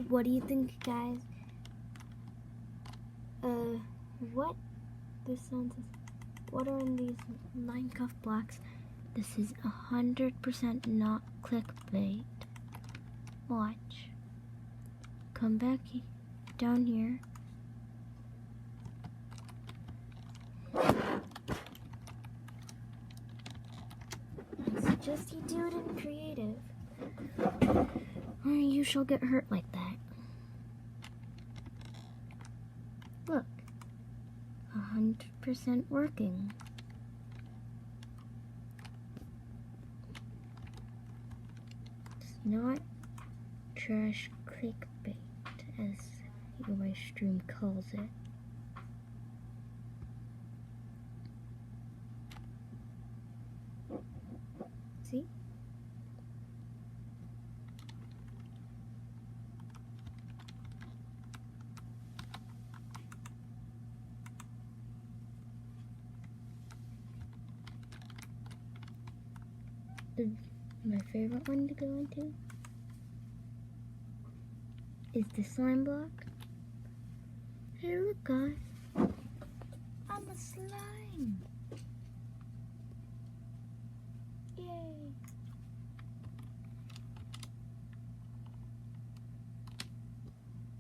What do you think, guys? What? This sounds. What are in these 9 cuff blocks? This is 100% not clickbait. Watch. Come back down here. I suggest you do it in creative, or you shall get hurt like that. Look, 100% working. You know what? Trash clickbait, as my stream calls it. See? My favorite one to go into is the slime block. Hey, look, guys. I'm a slime. Yay.